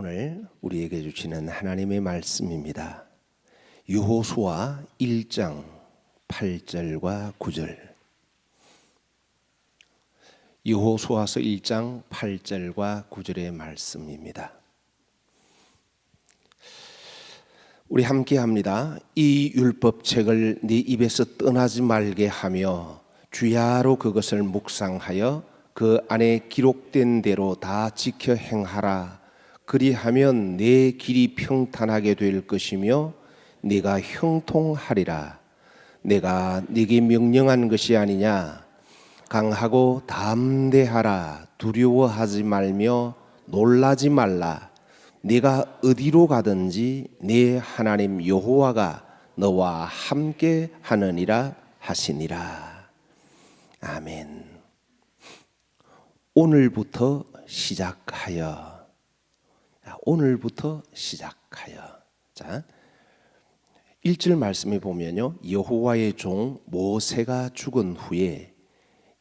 오늘 우리에게 주시는 하나님의 말씀입니다. 여호수아 1장 8절과 9절. 여호수아서 1장 8절과 9절의 말씀입니다. 우리 함께 합니다. 이 율법책을 네 입에서 떠나지 말게 하며 주야로 그것을 묵상하여 그 안에 기록된 대로 다 지켜 행하라. 그리하면 내 길이 평탄하게 될 것이며 네가 형통하리라. 내가 네게 명령한 것이 아니냐. 강하고 담대하라. 두려워하지 말며 놀라지 말라. 네가 어디로 가든지 네 하나님 여호와가 너와 함께 하느니라 하시니라. 아멘. 오늘부터 시작하여. 자, 1절 말씀에 보면요, 여호와의 종 모세가 죽은 후에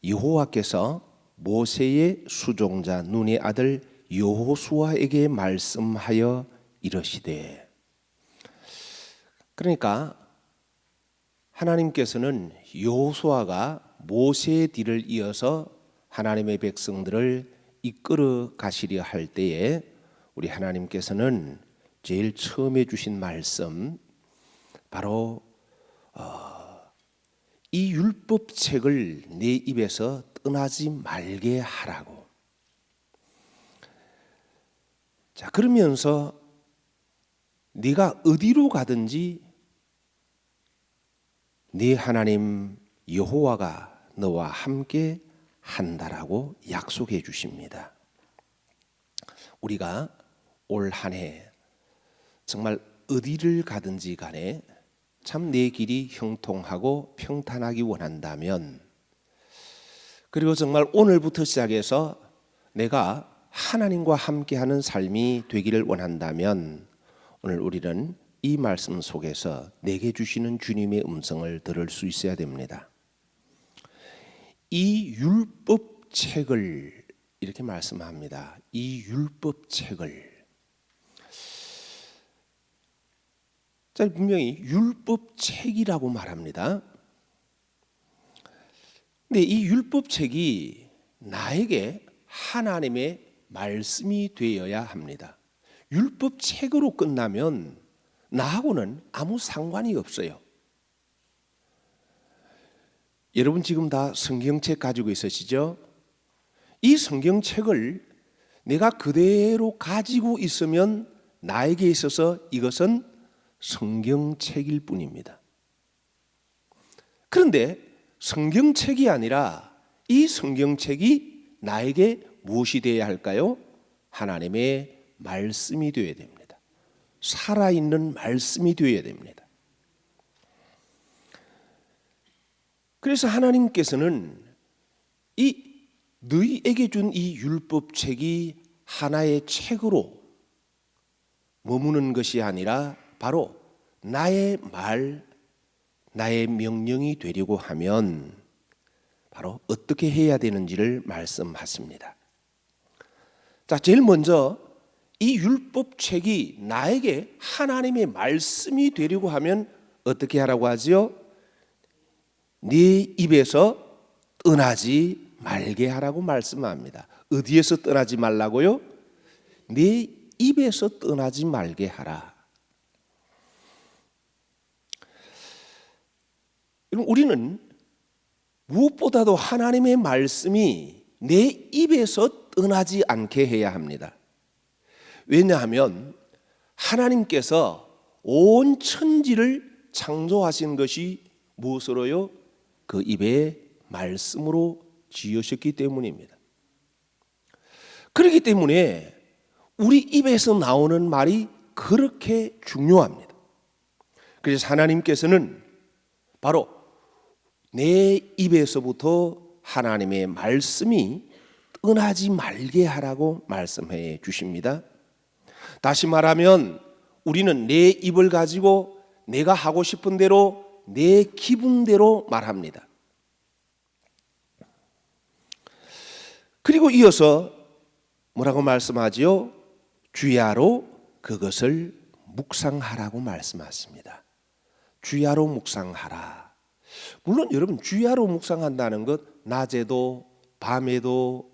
여호와께서 모세의 수종자 눈의 아들 여호수아에게 말씀하여 이르시되, 그러니까 하나님께서는 여호수아가 모세의 뒤를 이어서 하나님의 백성들을 이끌어 가시려 할 때에 우리 하나님께서는 제일 처음에 주신 말씀, 바로 이 율법책을 내 입에서 떠나지 말게 하라고. 자, 그러면서 네가 어디로 가든지 네 하나님 여호와가 너와 함께 한다라고 약속해 주십니다. 우리가 올 한 해 정말 어디를 가든지 간에 참 내 길이 형통하고 평탄하기 원한다면, 그리고 정말 오늘부터 시작해서 내가 하나님과 함께하는 삶이 되기를 원한다면, 오늘 우리는 이 말씀 속에서 내게 주시는 주님의 음성을 들을 수 있어야 됩니다. 이 율법책을 이렇게 말씀합니다. 이 율법책을. 자, 분명히 율법책이라고 말합니다. 근데 이 율법책이 나에게 하나님의 말씀이 되어야 합니다. 율법책으로 끝나면 나하고는 아무 상관이 없어요. 여러분 지금 다 성경책 가지고 있으시죠? 이 성경책을 내가 그대로 가지고 있으면 나에게 있어서 이것은 성경책일 뿐입니다. 그런데 성경책이 아니라 이 성경책이 나에게 무엇이 되어야 할까요? 하나님의 말씀이 되어야 됩니다. 살아있는 말씀이 되어야 됩니다. 그래서 하나님께서는 이 너희에게 준 이 율법책이 하나의 책으로 머무는 것이 아니라 바로 나의 말, 나의 명령이 되려고 하면 바로 어떻게 해야 되는지를 말씀하십니다. 자, 제일 먼저 이 율법책이 나에게 하나님의 말씀이 되려고 하면 어떻게 하라고 하지요? 네 입에서 떠나지 말게 하라고 말씀합니다. 어디에서 떠나지 말라고요? 네 입에서 떠나지 말게 하라. 우리는 무엇보다도 하나님의 말씀이 내 입에서 떠나지 않게 해야 합니다. 왜냐하면 하나님께서 온 천지를 창조하신 것이 무엇으로요? 그 입에 말씀으로 지으셨기 때문입니다. 그렇기 때문에 우리 입에서 나오는 말이 그렇게 중요합니다. 그래서 하나님께서는 바로 내 입에서부터 하나님의 말씀이 떠나지 말게 하라고 말씀해 주십니다. 다시 말하면 우리는 내 입을 가지고 내가 하고 싶은 대로 내 기분대로 말합니다. 그리고 이어서 뭐라고 말씀하지요? 주야로 그것을 묵상하라고 말씀하십니다. 주야로 묵상하라. 물론 여러분, 주야로 묵상한다는 것 낮에도 밤에도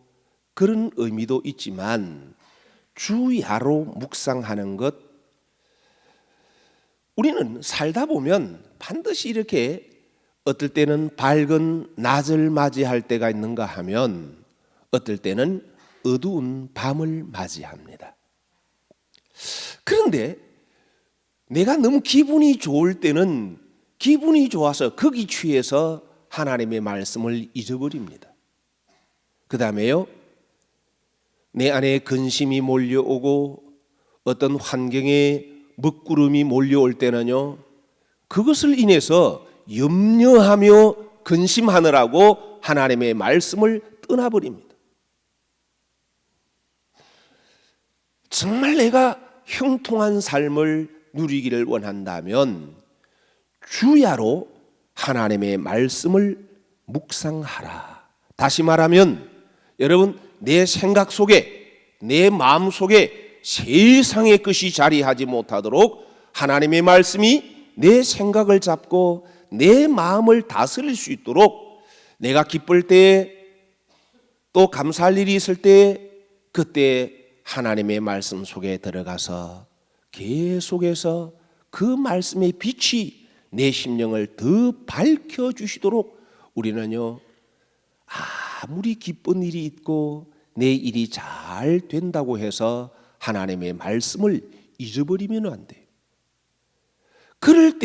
그런 의미도 있지만, 주야로 묵상하는 것, 우리는 살다 보면 반드시 이렇게 어떨 때는 밝은 낮을 맞이할 때가 있는가 하면 어떨 때는 어두운 밤을 맞이합니다. 그런데 내가 너무 기분이 좋을 때는 기분이 좋아서 거기 취해서 하나님의 말씀을 잊어버립니다. 그 다음에요, 내 안에 근심이 몰려오고 어떤 환경에 먹구름이 몰려올 때는요, 그것을 인해서 염려하며 근심하느라고 하나님의 말씀을 떠나버립니다. 정말 내가 형통한 삶을 누리기를 원한다면 주야로 하나님의 말씀을 묵상하라. 다시 말하면 여러분, 내 생각 속에, 내 마음 속에 세상의 것이 자리하지 못하도록 하나님의 말씀이 내 생각을 잡고 내 마음을 다스릴 수 있도록, 내가 기쁠 때 또 감사할 일이 있을 때 그때 하나님의 말씀 속에 들어가서 계속해서 그 말씀의 빛이 내 심령을 더 밝혀주시도록 우리는요, 아무리 기쁜 일이 있고 내 일이 잘 된다고 해서 하나님의 말씀을 잊어버리면 안 돼요. 그럴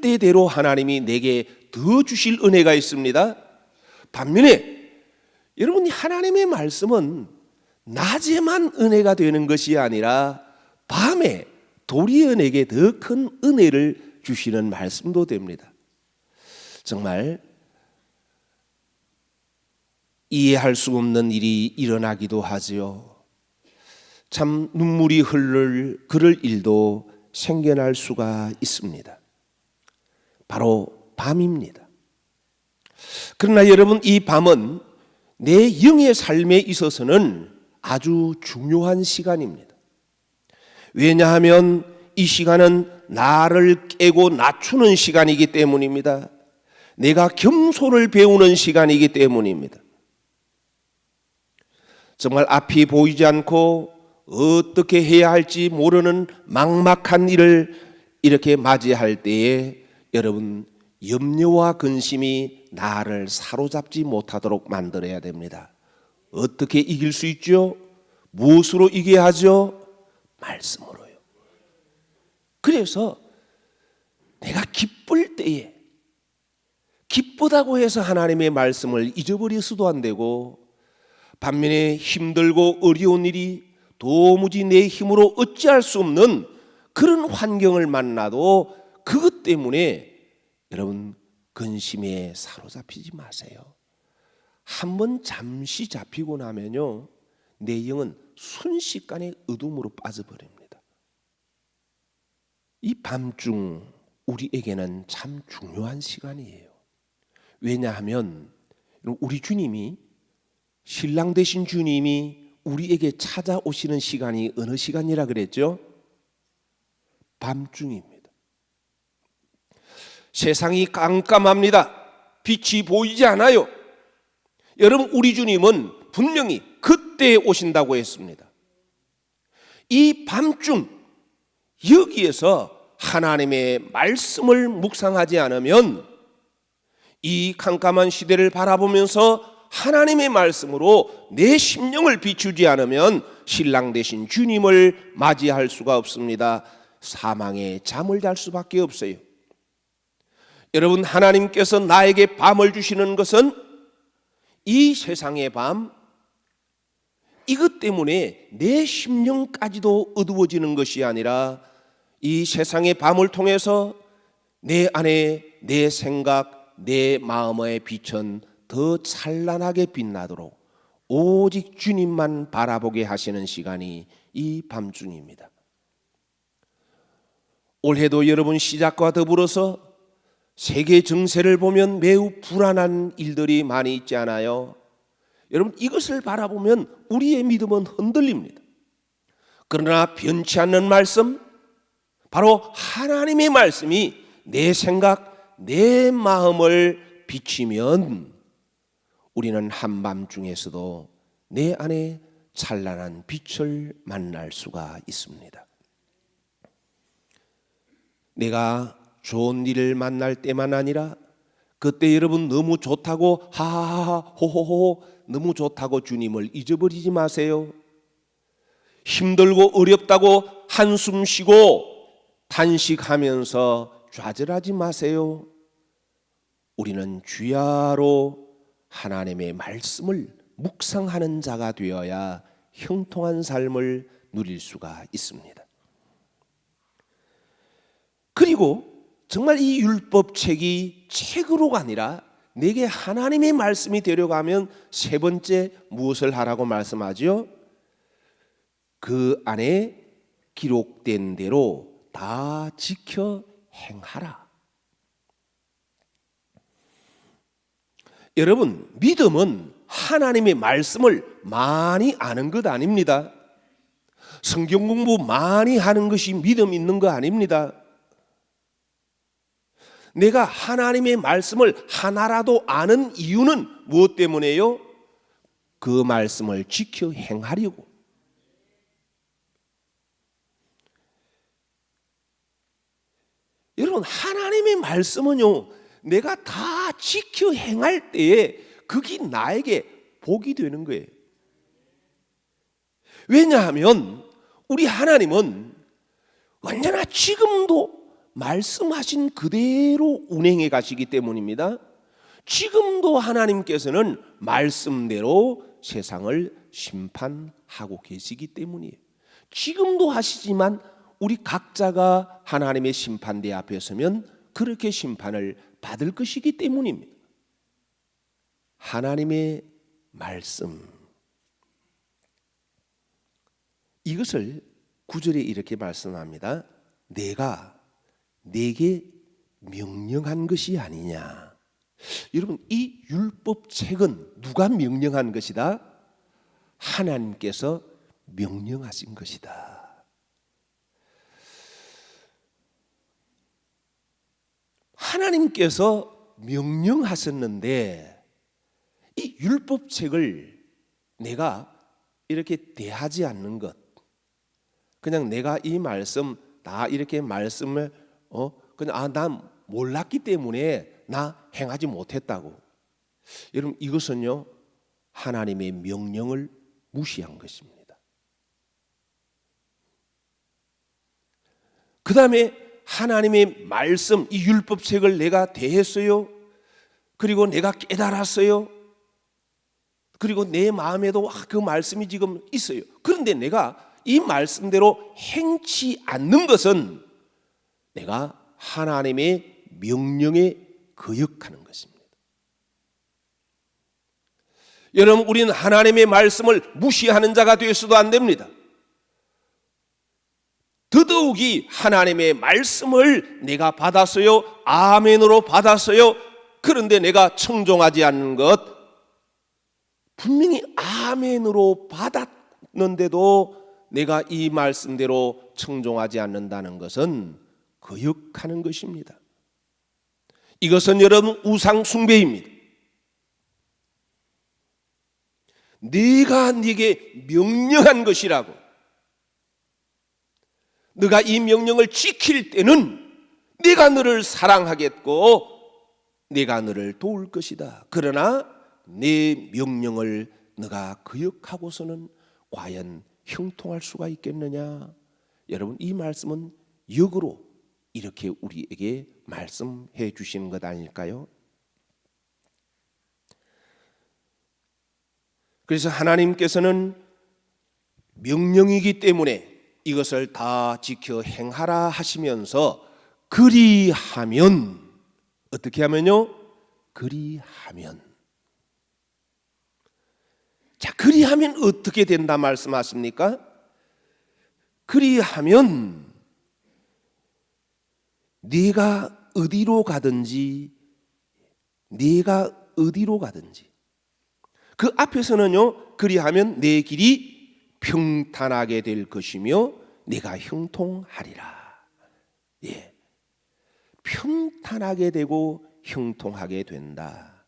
때대로 하나님이 내게 더 주실 은혜가 있습니다. 반면에 여러분, 하나님의 말씀은 낮에만 은혜가 되는 것이 아니라 밤에 도리어 내게 더 큰 은혜를 주시는 말씀도 됩니다. 정말 이해할 수 없는 일이 일어나기도 하지요. 참 눈물이 흐를 그럴 일도 생겨날 수가 있습니다. 바로 밤입니다. 그러나 여러분, 이 밤은 내 영의 삶에 있어서는 아주 중요한 시간입니다. 왜냐하면 이 시간은 나를 깨고 낮추는 시간이기 때문입니다. 내가 겸손을 배우는 시간이기 때문입니다. 정말 앞이 보이지 않고 어떻게 해야 할지 모르는 막막한 일을 이렇게 맞이할 때에 여러분, 염려와 근심이 나를 사로잡지 못하도록 만들어야 됩니다. 어떻게 이길 수 있죠? 무엇으로 이겨야 하죠? 말씀으로요. 그래서 내가 기쁠 때에 기쁘다고 해서 하나님의 말씀을 잊어버려서도 안 되고, 반면에 힘들고 어려운 일이 도무지 내 힘으로 어찌할 수 없는 그런 환경을 만나도 그것 때문에 여러분, 근심에 사로잡히지 마세요. 한번 잠시 잡히고 나면요, 내 영은 순식간에 어둠으로 빠져버립니다. 이 밤중 우리에게는 참 중요한 시간이에요. 왜냐하면 우리 주님이, 신랑 되신 주님이 우리에게 찾아오시는 시간이 어느 시간이라 그랬죠? 밤중입니다. 세상이 깜깜합니다. 빛이 보이지 않아요. 여러분, 우리 주님은 분명히 그때 오신다고 했습니다. 이 밤중 여기에서 하나님의 말씀을 묵상하지 않으면 이 캄캄한 시대를 바라보면서 하나님의 말씀으로 내 심령을 비추지 않으면 신랑 되신 주님을 맞이할 수가 없습니다. 사망의 잠을 잘 수밖에 없어요. 여러분, 하나님께서 나에게 밤을 주시는 것은 이 세상의 밤, 이것 때문에 내 심령까지도 어두워지는 것이 아니라 이 세상의 밤을 통해서 내 안에 내 생각, 내 마음의 빛은 더 찬란하게 빛나도록 오직 주님만 바라보게 하시는 시간이 이 밤중입니다. 올해도 여러분, 시작과 더불어서 세계 정세를 보면 매우 불안한 일들이 많이 있지 않아요? 여러분, 이것을 바라보면 우리의 믿음은 흔들립니다. 그러나 변치 않는 말씀, 바로 하나님의 말씀이 내 생각, 내 마음을 비치면 우리는 한밤중에서도 내 안에 찬란한 빛을 만날 수가 있습니다. 내가 좋은 일을 만날 때만 아니라 그때 여러분 너무 좋다고 하하하 호호호 너무 좋다고 주님을 잊어버리지 마세요. 힘들고 어렵다고 한숨 쉬고 탄식하면서 좌절하지 마세요. 우리는 주야로 하나님의 말씀을 묵상하는 자가 되어야 형통한 삶을 누릴 수가 있습니다. 그리고 정말 이 율법책이 책으로가 아니라 내게 하나님의 말씀이 되려고 하면 세 번째 무엇을 하라고 말씀하죠? 그 안에 기록된 대로 다 지켜 행하라. 여러분, 믿음은 하나님의 말씀을 많이 아는 것 아닙니다. 성경 공부 많이 하는 것이 믿음 있는 거 아닙니다. 내가 하나님의 말씀을 하나라도 아는 이유는 무엇 때문에요? 그 말씀을 지켜 행하려고. 여러분, 하나님의 말씀은요, 내가 다 지켜 행할 때에 그게 나에게 복이 되는 거예요. 왜냐하면 우리 하나님은 언제나 지금도 말씀하신 그대로 운행해 가시기 때문입니다. 지금도 하나님께서는 말씀대로 세상을 심판하고 계시기 때문이에요. 지금도 하시지만 우리 각자가 하나님의 심판대 앞에 서면 그렇게 심판을 받을 것이기 때문입니다. 하나님의 말씀, 이것을 9절에 이렇게 말씀합니다. 내가 내게 명령한 것이 아니냐. 여러분, 이 율법책은 누가 명령한 것이다? 하나님께서 명령하신 것이다. 하나님께서 명령하셨는데 이 율법책을 내가 이렇게 대하지 않는 것, 그냥 내가 이 말씀 다 이렇게 말씀을 그냥 난 몰랐기 때문에 나 행하지 못했다고. 여러분, 이것은요 하나님의 명령을 무시한 것입니다. 그 다음에 하나님의 말씀, 이 율법책을 내가 대했어요. 그리고 내가 깨달았어요. 그리고 내 마음에도 그 말씀이 지금 있어요. 그런데 내가 이 말씀대로 행치 않는 것은 내가 하나님의 명령에 거역하는 것입니다. 여러분, 우리는 하나님의 말씀을 무시하는 자가 되어서도 안 됩니다. 더더욱이 하나님의 말씀을 내가 받았어요. 아멘으로 받았어요. 그런데 내가 청종하지 않는 것, 분명히 아멘으로 받았는데도 내가 이 말씀대로 청종하지 않는다는 것은 거역하는 것입니다. 이것은 여러분 우상 숭배입니다. 네가 네게 명령한 것이라고, 네가 이 명령을 지킬 때는 네가 너를 사랑하겠고 네가 너를 도울 것이다. 그러나 내 명령을 네가 거역하고서는 과연 형통할 수가 있겠느냐? 여러분, 이 말씀은 역으로 이렇게 우리에게 말씀해 주시는 것 아닐까요? 그래서 하나님께서는 명령이기 때문에 이것을 다 지켜 행하라 하시면서 그리하면, 어떻게 하면요? 그리하면. 자, 그리하면 어떻게 된다 말씀하십니까? 그리하면 네가 어디로 가든지, 그 앞에서는요, 그리하면 내 길이 평탄하게 될 것이며 내가 형통하리라. 예, 평탄하게 되고 형통하게 된다.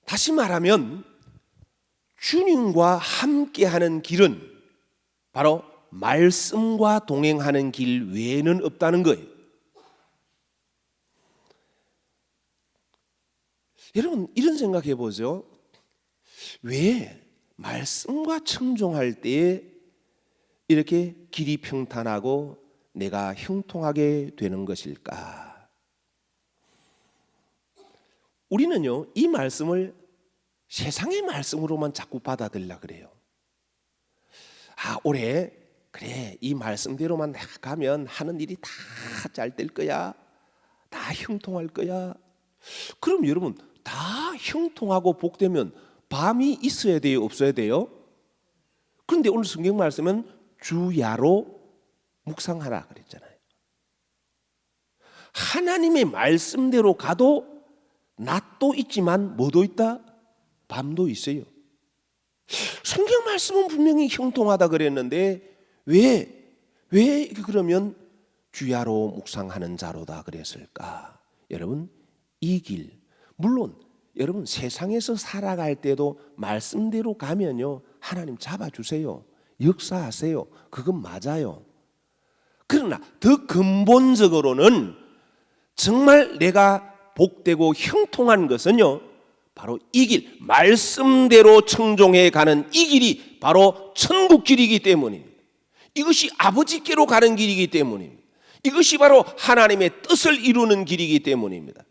다시 말하면 주님과 함께하는 길은 바로 말씀과 동행하는 길 외에는 없다는 거예요. 여러분 이런 생각해 보죠. 왜 말씀과 청종할 때에 이렇게 길이 평탄하고 내가 형통하게 되는 것일까? 우리는요 이 말씀을 세상의 말씀으로만 자꾸 받아들이려 그래요. 올해 그래 이 말씀대로만 가면 하는 일이 다 잘 될 거야, 다 형통할 거야. 그럼 여러분 다 형통하고 복되면 밤이 있어야 돼요, 없어야 돼요? 그런데 오늘 성경 말씀은 주야로 묵상하라 그랬잖아요. 하나님의 말씀대로 가도 낮도 있지만 뭐도 있다? 밤도 있어요. 성경 말씀은 분명히 형통하다 그랬는데 왜 그러면 주야로 묵상하는 자로다 그랬을까? 여러분 이 길, 물론 여러분 세상에서 살아갈 때도 말씀대로 가면요 하나님 잡아주세요, 역사하세요. 그건 맞아요. 그러나 더 근본적으로는 정말 내가 복되고 형통한 것은요 바로 이 길, 말씀대로 청종해 가는 이 길이 바로 천국 길이기 때문입니다. 이것이 아버지께로 가는 길이기 때문입니다. 이것이 바로 하나님의 뜻을 이루는 길이기 때문입니다.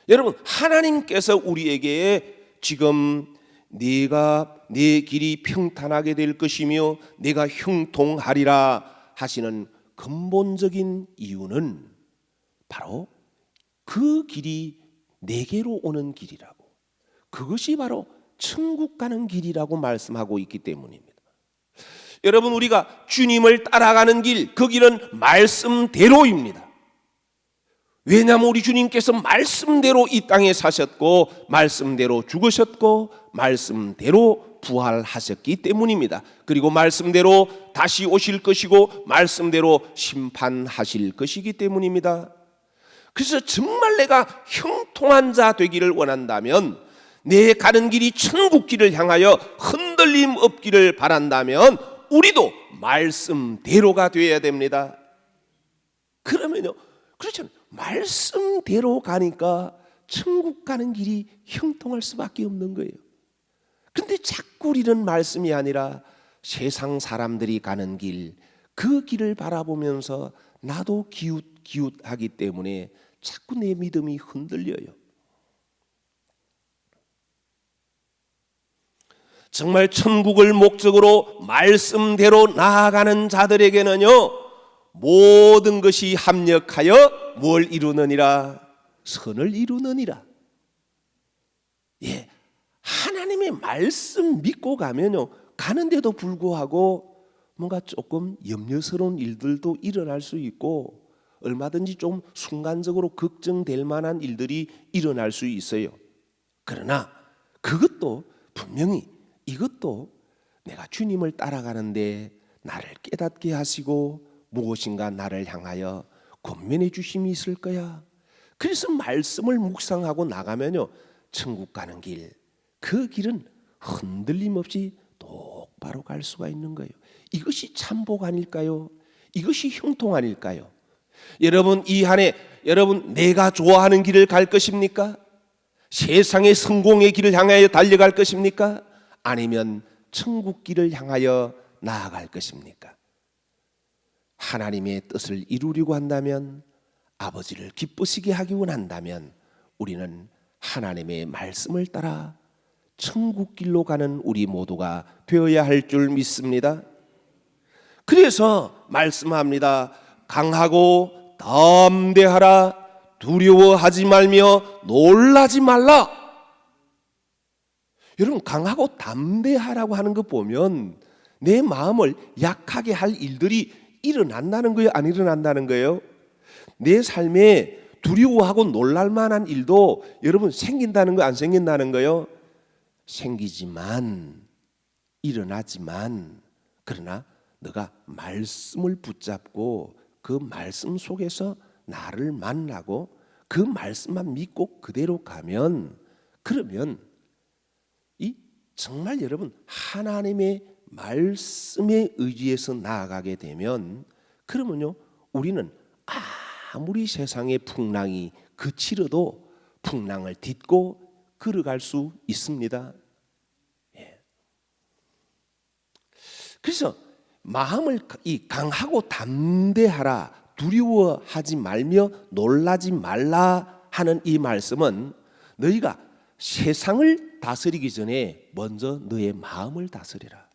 여러분 하나님께서 우리에게 지금 네가 내 길이 평탄하게 될 것이며 내가 형통하리라 하시는 근본적인 이유는 바로 그 길이 내게로 오는 길이라고, 그것이 바로 천국 가는 길이라고 말씀하고 있기 때문입니다. 여러분 우리가 주님을 따라가는 길, 그 길은 말씀대로입니다. 왜냐하면 우리 주님께서 말씀대로 이 땅에 사셨고 말씀대로 죽으셨고 말씀대로 부활하셨기 때문입니다. 그리고 말씀대로 다시 오실 것이고 말씀대로 심판하실 것이기 때문입니다. 그래서 정말 내가 형통한 자 되기를 원한다면, 내 가는 길이 천국 길을 향하여 흔들림 없기를 바란다면 우리도 말씀대로가 되어야 됩니다. 그러면요, 그렇죠, 말씀대로 가니까 천국 가는 길이 형통할 수밖에 없는 거예요. 그런데 자꾸 우리는 말씀이 아니라 세상 사람들이 가는 길, 그 길을 바라보면서 나도 기웃하기 때문에 자꾸 내 믿음이 흔들려요. 정말 천국을 목적으로 말씀대로 나아가는 자들에게는요 모든 것이 합력하여 뭘 이루느니라? 선을 이루느니라. 예, 하나님의 말씀 믿고 가면요 가는데도 불구하고 뭔가 조금 염려스러운 일들도 일어날 수 있고 얼마든지 좀 순간적으로 걱정될 만한 일들이 일어날 수 있어요. 그러나 그것도 분명히 이것도 내가 주님을 따라가는데 나를 깨닫게 하시고 무엇인가 나를 향하여 권면해 주심이 있을 거야. 그래서 말씀을 묵상하고 나가면요 천국 가는 길, 그 길은 흔들림 없이 똑바로 갈 수가 있는 거예요. 이것이 참복 아닐까요? 이것이 형통 아닐까요? 여러분 이 한 해 여러분 내가 좋아하는 길을 갈 것입니까? 세상의 성공의 길을 향하여 달려갈 것입니까? 아니면 천국 길을 향하여 나아갈 것입니까? 하나님의 뜻을 이루려고 한다면, 아버지를 기쁘시게 하기 원한다면 우리는 하나님의 말씀을 따라 천국 길로 가는 우리 모두가 되어야 할 줄 믿습니다. 그래서 말씀합니다. 강하고 담대하라. 두려워하지 말며 놀라지 말라. 여러분 강하고 담대하라고 하는 거 보면 내 마음을 약하게 할 일들이 일어난다는 거예요? 안 일어난다는 거예요? 내 삶에 두려워하고 놀랄 만한 일도 여러분 생긴다는 거 안 생긴다는 거예요? 생기지만, 일어나지만, 그러나 너가 말씀을 붙잡고 그 말씀 속에서 나를 만나고 그 말씀만 믿고 그대로 가면, 그러면 이 정말 여러분 하나님의 말씀에 의지해서 나아가게 되면, 그러면요 우리는 아무리 세상의 풍랑이 그치려도 풍랑을 딛고 걸어갈 수 있습니다. 그래서 마음을 강하고 담대하라, 두려워하지 말며 놀라지 말라 하는 이 말씀은 너희가 세상을 다스리기 전에 먼저 너의 마음을 다스리라.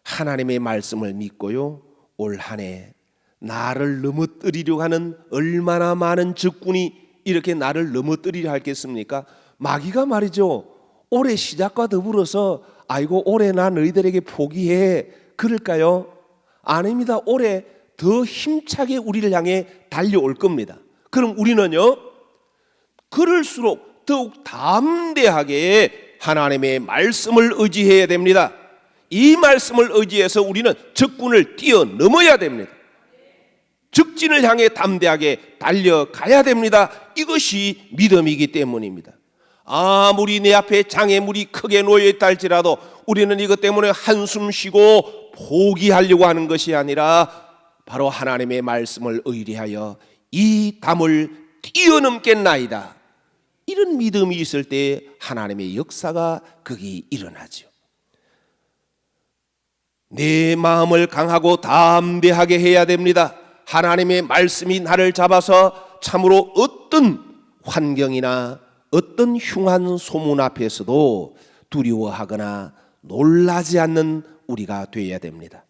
하나님의 말씀을 믿고요, 올 한 해 나를 넘어뜨리려고 하는 얼마나 많은 적군이 이렇게 나를 넘어뜨리려 하겠습니까? 마귀가 말이죠, 올해 시작과 더불어서 아이고 올해 나 너희들에게 포기해, 그럴까요? 아닙니다. 올해 더 힘차게 우리를 향해 달려올 겁니다. 그럼 우리는요, 그럴수록 더욱 담대하게 하나님의 말씀을 의지해야 됩니다. 이 말씀을 의지해서 우리는 적군을 뛰어넘어야 됩니다. 적진을 향해 담대하게 달려가야 됩니다. 이것이 믿음이기 때문입니다. 아무리 내 앞에 장애물이 크게 놓여있다 할지라도 우리는 이것 때문에 한숨 쉬고 포기하려고 하는 것이 아니라 바로 하나님의 말씀을 의뢰하여 이 담을 뛰어넘겠나이다, 이런 믿음이 있을 때 하나님의 역사가 거기 일어나죠. 내 마음을 강하고 담대하게 해야 됩니다. 하나님의 말씀이 나를 잡아서 참으로 어떤 환경이나 어떤 흉한 소문 앞에서도 두려워하거나 놀라지 않는 우리가 되어야 됩니다.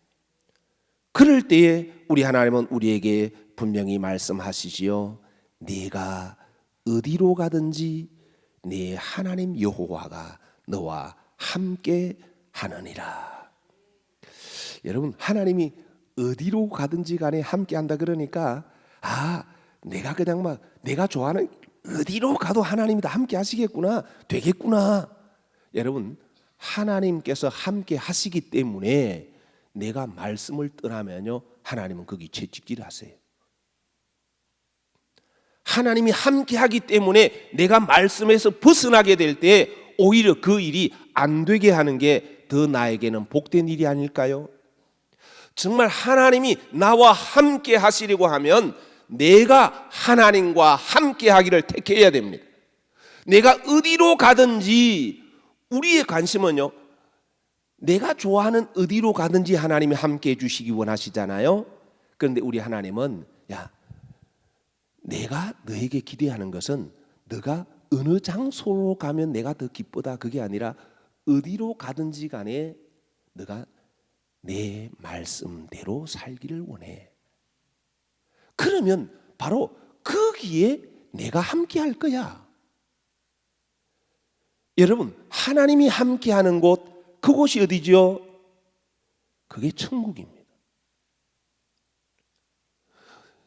그럴 때에 우리 하나님은 우리에게 분명히 말씀하시지요. 네가 어디로 가든지 네 하나님 여호와가 너와 함께 하느니라. 여러분, 하나님이 어디로 가든지 간에 함께 한다 그러니까 내가 그냥 막 내가 좋아하는 어디로 가도 하나님이 다 함께 하시겠구나, 되겠구나. 여러분, 하나님께서 함께 하시기 때문에 내가 말씀을 떠나면요 하나님은 거기 채찍질 하세요. 하나님이 함께 하기 때문에 내가 말씀에서 벗어나게 될 때 오히려 그 일이 안 되게 하는 게 더 나에게는 복된 일이 아닐까요? 정말 하나님이 나와 함께 하시려고 하면 내가 하나님과 함께 하기를 택해야 됩니다. 내가 어디로 가든지, 우리의 관심은요, 내가 좋아하는 어디로 가든지 하나님이 함께 해주시기 원하시잖아요. 그런데 우리 하나님은 내가 너에게 기대하는 것은 너가 어느 장소로 가면 내가 더 기쁘다, 그게 아니라 어디로 가든지 간에 너가 내 말씀대로 살기를 원해. 그러면 바로 거기에 내가 함께 할 거야. 여러분, 하나님이 함께 하는 곳, 그곳이 어디죠? 그게 천국입니다.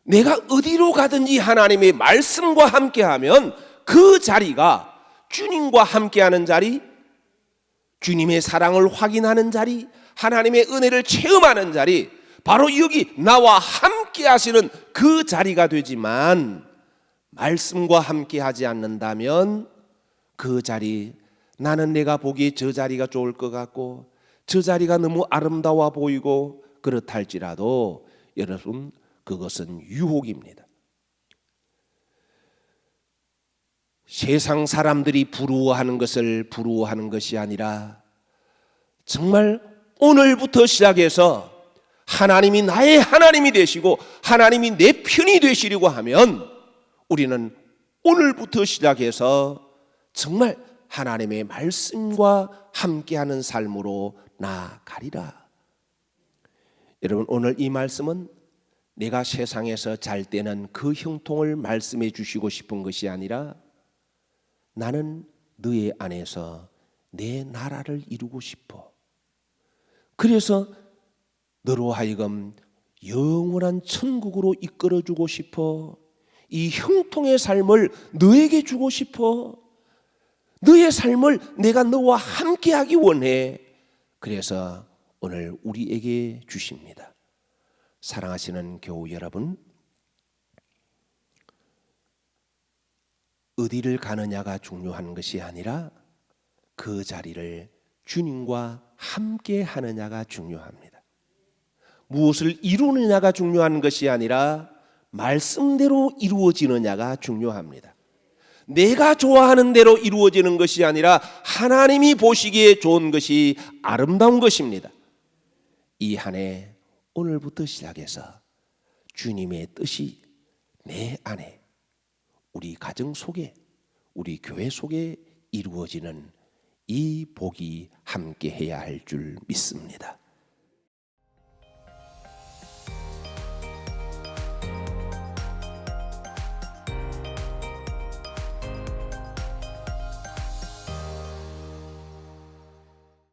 내가 어디로 가든지 하나님의 말씀과 함께하면 그 자리가 주님과 함께하는 자리, 주님의 사랑을 확인하는 자리, 하나님의 은혜를 체험하는 자리, 바로 여기 나와 함께 하시는 그 자리가 되지만, 말씀과 함께 하지 않는다면 그 자리, 나는 내가 보기에 저 자리가 좋을 것 같고 저 자리가 너무 아름다워 보이고 그렇다 할지라도 여러분, 그것은 유혹입니다. 세상 사람들이 부러워하는 것을 부러워하는 것이 아니라 정말 오늘부터 시작해서 하나님이 나의 하나님이 되시고 하나님이 내 편이 되시려고 하면 우리는 오늘부터 시작해서 정말 하나님의 말씀과 함께하는 삶으로 나아가리라. 여러분, 오늘 이 말씀은 내가 세상에서 잘 때는 그 형통을 말씀해 주시고 싶은 것이 아니라 나는 너의 안에서 내 나라를 이루고 싶어. 그래서 너로 하여금 영원한 천국으로 이끌어주고 싶어. 이 형통의 삶을 너에게 주고 싶어. 너의 삶을 내가 너와 함께하기 원해. 그래서 오늘 우리에게 주십니다. 사랑하시는 교우 여러분, 어디를 가느냐가 중요한 것이 아니라 그 자리를 주님과 함께 하느냐가 중요합니다. 무엇을 이루느냐가 중요한 것이 아니라 말씀대로 이루어지느냐가 중요합니다. 내가 좋아하는 대로 이루어지는 것이 아니라 하나님이 보시기에 좋은 것이 아름다운 것입니다. 이 한 해 오늘부터 시작해서 주님의 뜻이 내 안에, 우리 가정 속에, 우리 교회 속에 이루어지는 이 복이 함께 해야 할 줄 믿습니다.